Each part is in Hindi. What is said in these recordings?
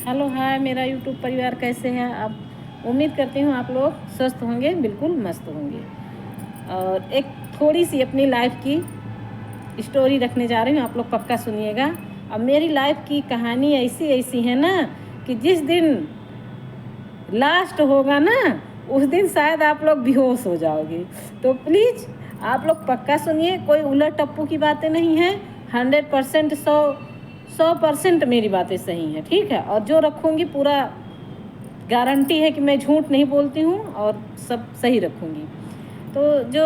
हेलो हाय मेरा यूट्यूब परिवार, कैसे हैं आप? उम्मीद करती हूँ आप लोग स्वस्थ होंगे, बिल्कुल मस्त होंगे। और एक थोड़ी सी अपनी लाइफ की स्टोरी रखने जा रही हूँ, आप लोग पक्का सुनिएगा। अब मेरी लाइफ की कहानी ऐसी ऐसी है ना कि जिस दिन लास्ट होगा ना उस दिन शायद आप लोग बेहोश हो जाओगे। तो प्लीज़ आप लोग पक्का सुनिए, कोई उलट टप्पू की बातें नहीं हैं। 100% 100% मेरी बातें सही हैं, ठीक है। और जो रखूँगी पूरा गारंटी है कि मैं झूठ नहीं बोलती हूँ और सब सही रखूँगी। तो जो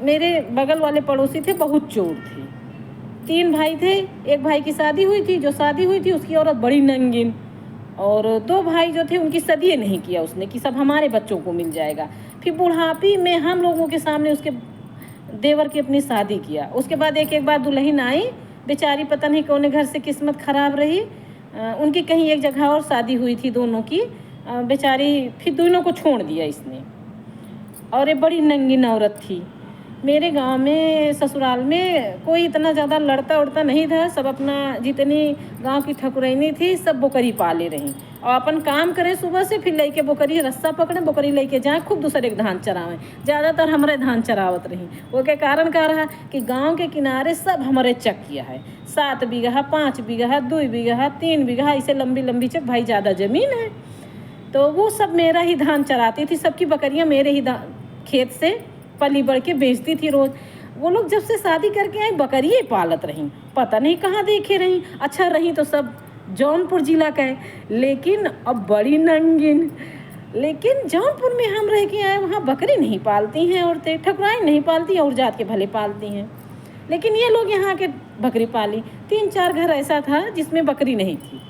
मेरे बगल वाले पड़ोसी थे बहुत चोर थे। 3 भाई थे, एक भाई की शादी हुई थी, जो शादी हुई थी उसकी औरत बड़ी नंगिन, और 2 भाई जो थे उनकी सदिये नहीं किया उसने कि सब हमारे बच्चों को मिल जाएगा। फिर बुढ़ापी में हम लोगों के सामने उसके देवर की अपनी शादी किया। उसके बाद एक बार दुल्हन आई, बेचारी पता नहीं कौन घर से किस्मत ख़राब रही, उनकी कहीं एक जगह और शादी हुई थी दोनों की। बेचारी फिर दोनों को छोड़ दिया इसने, और ये बड़ी नंगीन औरत थी। मेरे गांव में ससुराल में कोई इतना ज़्यादा लड़ता उड़ता नहीं था, सब अपना जितनी गांव की ठकुरैनी थी सब बोकरी पाले रहीं और अपन काम करें सुबह से, फिर लेके बोकरी रस्सा पकड़ें, बोकरी लेके जाएँ, खूब दूसरे के धान चरावें। ज़्यादातर हमारे धान चरावत रहीं। वो के कारण क्या रहा कि गाँव के किनारे सब हमारे चक किया है। 7 बीघा, 5 बीघा, 2 बीघा, 3 बीघा, ऐसे लंबी लंबी चक, भाई ज़्यादा ज़मीन है। तो वो सब मेरा ही धान चराती थी, सबकी बकरियाँ मेरे ही खेत से पली बढ़ के बेचती थी रोज़। वो लोग जब से शादी करके आए बकरिए पालत रहीं, पता नहीं कहाँ देखे रहीं। अच्छा रहीं तो सब जौनपुर जिला का है, लेकिन अब बड़ी नंगिन। लेकिन जौनपुर में हम रह के आए, वहाँ बकरी नहीं पालती हैं औरतें, ठकुराई नहीं पालती, और जात के भले पालती हैं। लेकिन ये लोग यहाँ के बकरी पाली। 3-4 घर ऐसा था जिसमें बकरी नहीं थी।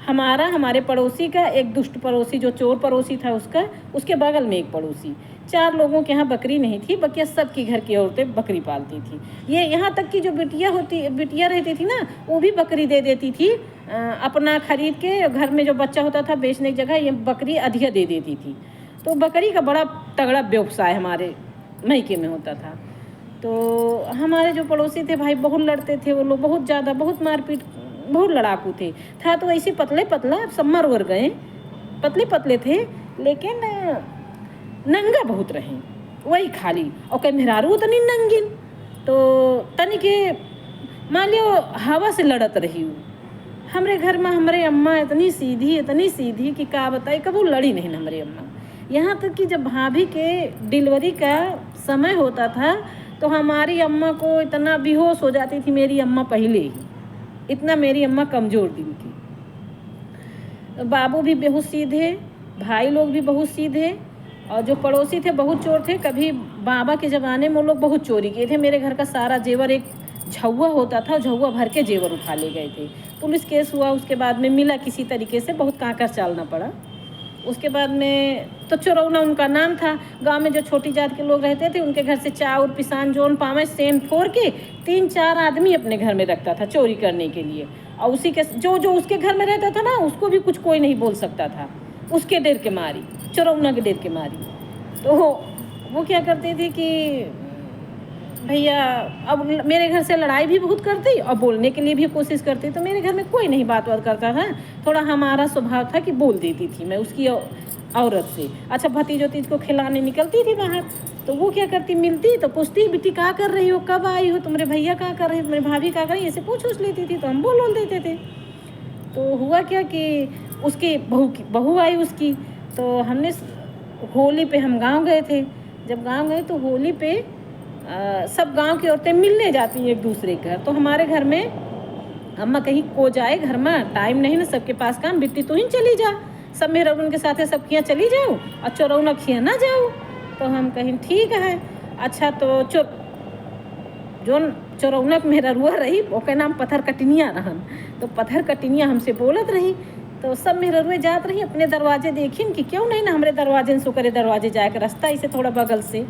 हमारे पड़ोसी का एक दुष्ट पड़ोसी जो चोर पड़ोसी था उसका, उसके बगल में एक पड़ोसी, 4 लोगों के यहाँ बकरी नहीं थी, बकिया सबकी घर की औरतें बकरी पालती थी। ये यहाँ तक कि जो बिटिया रहती थी ना, वो भी बकरी दे देती थी, अपना खरीद के घर में जो बच्चा होता था बेचने की जगह ये बकरी अधिया दे देती थी। तो बकरी का बड़ा तगड़ा व्यवसाय हमारे मैके में होता था। तो हमारे जो पड़ोसी थे भाई बहुत लड़ते थे, वो लोग बहुत ज़्यादा, बहुत मारपीट, बहुत लड़ाकू थे। था तो ऐसे पतले पतला, सब मर गए, पतले पतले थे, लेकिन नंगा बहुत रहे वही खाली। और कहीं मेहरारू तनी नंगिन, तो तनी के मान लियो हवा से लड़त रही हूँ। हमारे घर में हमारे अम्मा इतनी सीधी कि का बताई, कबू लड़ी नहीं हमारी अम्मा। यहाँ तक कि जब भाभी के डिलीवरी का समय होता था तो हमारी अम्मा को इतना बेहोश हो जाती थी मेरी अम्मा पहले ही, इतना मेरी अम्मा कमज़ोर दिल की। बाबू भी बहुत सीधे, भाई लोग भी बहुत सीधे, और जो पड़ोसी थे बहुत चोर थे। कभी बाबा के ज़माने में वो लोग बहुत चोरी किए थे। मेरे घर का सारा जेवर, एक झौवा होता था, झौवा भर के जेवर उठा ले गए थे। पुलिस केस हुआ, उसके बाद में मिला किसी तरीके से, बहुत कांकर चालना पड़ा। उसके बाद में तो चोरौना उनका नाम था। गांव में जो छोटी जात के लोग रहते थे उनके घर से चाउर पिसान जोन पावे सेन फोड़ के 3-4 आदमी अपने घर में रखता था चोरी करने के लिए। और उसी के जो उसके घर में रहता था ना, उसको भी कुछ कोई नहीं बोल सकता था, उसके डर के मारी, चोरौना के डर के मारी। तो वो क्या करते थे कि भैया, अब मेरे घर से लड़ाई भी बहुत करती और बोलने के लिए भी कोशिश करती, तो मेरे घर में कोई नहीं बात करता था। थोड़ा हमारा स्वभाव था कि बोल देती थी मैं उसकी औरत से। अच्छा भतीज को खिलाने निकलती थी बाहर, तो वो क्या करती, मिलती तो पूछती, बेटी क्या कर रही हो, कब आई हो, तुम्हारे भैया क्या कर रहे हैं, तुम्हारी भाभी क्या कर रही है, ऐसे पूछ लेती थी। तो हम बोल देते थे। तो हुआ क्या कि उसकी बहू आई उसकी, तो हमने होली पे हम गाँव गए थे। जब गाँव गए तो होली पे सब गांव की औरतें मिलने जाती हैं एक दूसरे के घर। तो हमारे घर में अम्मा कहीं को जाए, घर में टाइम नहीं ना, सबके पास काम, बिट्टी तू ही चली जा, सब मेरे उनके साथ सब किया चली जाओ और चोरौना खिया ना जाओ। तो हम कहीं ठीक है। अच्छा तो जोन चोरौनक मेरा रुआ रही, ओके नाम पत्थर कटनिया रहन, तो पत्थर कटनिया हमसे बोलत रही। तो सब मेरा रुए जात रही, अपने दरवाजे देखिन कि क्यों नहीं ना हमारे दरवाजे से करे दरवाजे जाए के रास्ता इसे थोड़ा बगल से,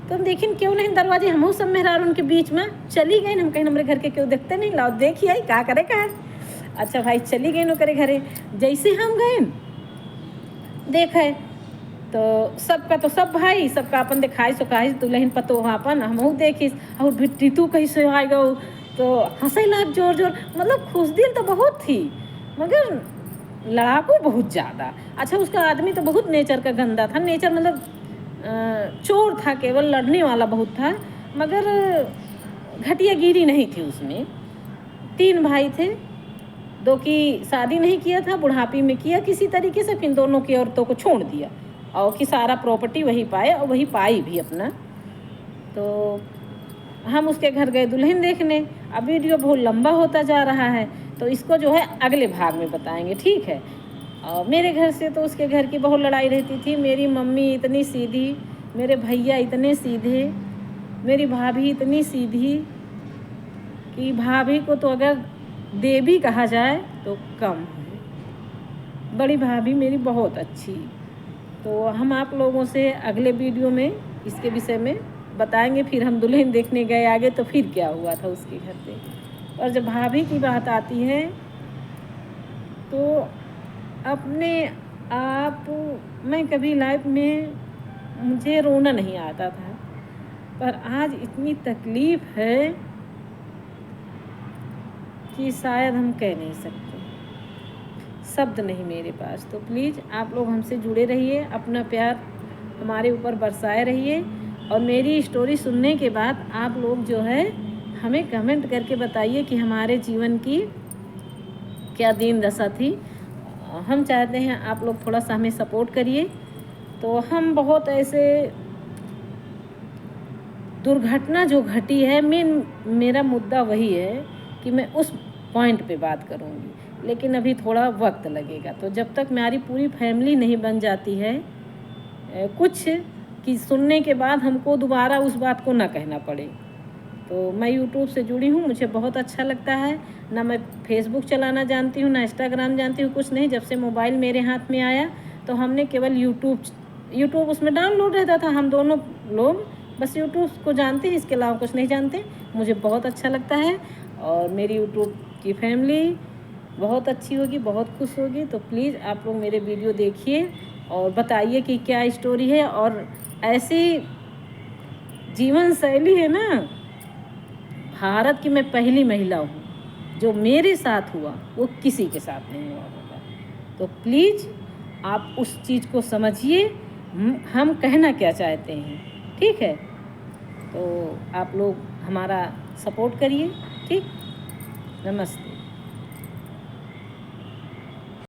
तो हम देखिन क्यों नहीं दरवाजे, हम सब मेहरार उनके बीच में चली गई। हम कहीं हमारे घर के क्यों देखते नहीं, लाओ देखिए आई क्या करे का। अच्छा भाई चली गई नो करे घरे। जैसे हम गए देखे तो सबका, तो सब भाई सबका अपन दिखाई सुखाई, दुल्हन पतो अपन हमहू देखिस, और बिट्टी तू कैसे आ गो, तो हंसे लाग जोर जोर, मतलब खुश दिल तो बहुत थी, मगर लड़ाकू बहुत ज़्यादा। अच्छा, उसका आदमी तो बहुत नेचर का गंदा था, नेचर मतलब चोर था, केवल लड़ने वाला बहुत था, मगर घटियागिरी नहीं थी उसमें। 3 भाई थे, 2 की शादी नहीं किया था, बुढ़ापे में किया किसी तरीके से, फिर दोनों की औरतों को छोड़ दिया और कि सारा प्रॉपर्टी वही पाए और वही पाई भी अपना। तो हम उसके घर गए दुल्हन देखने। अब वीडियो बहुत लंबा होता जा रहा है, तो इसको जो है अगले भाग में बताएंगे, ठीक है। और मेरे घर से तो उसके घर की बहुत लड़ाई रहती थी। मेरी मम्मी इतनी सीधी, मेरे भैया इतने सीधे, मेरी भाभी इतनी सीधी कि भाभी को तो अगर देवी कहा जाए तो कम है। बड़ी भाभी मेरी बहुत अच्छी। तो हम आप लोगों से अगले वीडियो में इसके विषय में बताएंगे। फिर हम दुल्हन देखने गए आगे, तो फिर क्या हुआ था उसके घर पे। और जब भाभी की बात आती है तो अपने आप, मैं कभी लाइफ में मुझे रोना नहीं आता था, पर आज इतनी तकलीफ़ है कि शायद हम कह नहीं सकते, शब्द नहीं मेरे पास। तो प्लीज़ आप लोग हमसे जुड़े रहिए, अपना प्यार हमारे ऊपर बरसाए रहिए। और मेरी स्टोरी सुनने के बाद आप लोग जो है हमें कमेंट करके बताइए कि हमारे जीवन की क्या दीन दशा थी। हम चाहते हैं आप लोग थोड़ा सा हमें सपोर्ट करिए। तो हम बहुत ऐसे दुर्घटना जो घटी है, मेरा मुद्दा वही है कि मैं उस पॉइंट पे बात करूँगी, लेकिन अभी थोड़ा वक्त लगेगा। तो जब तक हमारी पूरी फैमिली नहीं बन जाती है कुछ कि सुनने के बाद हमको दोबारा उस बात को ना कहना पड़े। तो मैं यूट्यूब से जुड़ी हूँ, मुझे बहुत अच्छा लगता है। ना मैं फेसबुक चलाना जानती हूँ, ना इंस्टाग्राम जानती हूँ, कुछ नहीं। जब से मोबाइल मेरे हाथ में आया तो हमने केवल यूट्यूब उसमें डाउनलोड रहता था। हम दोनों लोग बस यूट्यूब को जानते हैं, इसके अलावा कुछ नहीं जानते। मुझे बहुत अच्छा लगता है और मेरी यूट्यूब की फैमिली बहुत अच्छी होगी, बहुत खुश होगी। तो प्लीज़ आप लोग मेरे वीडियो देखिए और बताइए कि क्या स्टोरी है। और ऐसी जीवन शैली है ना भारत की, मैं पहली महिला हूँ जो मेरे साथ हुआ वो किसी के साथ नहीं हुआ होगा। तो प्लीज़ आप उस चीज़ को समझिए, हम कहना क्या चाहते हैं, ठीक है। तो आप लोग हमारा सपोर्ट करिए, ठीक। नमस्ते।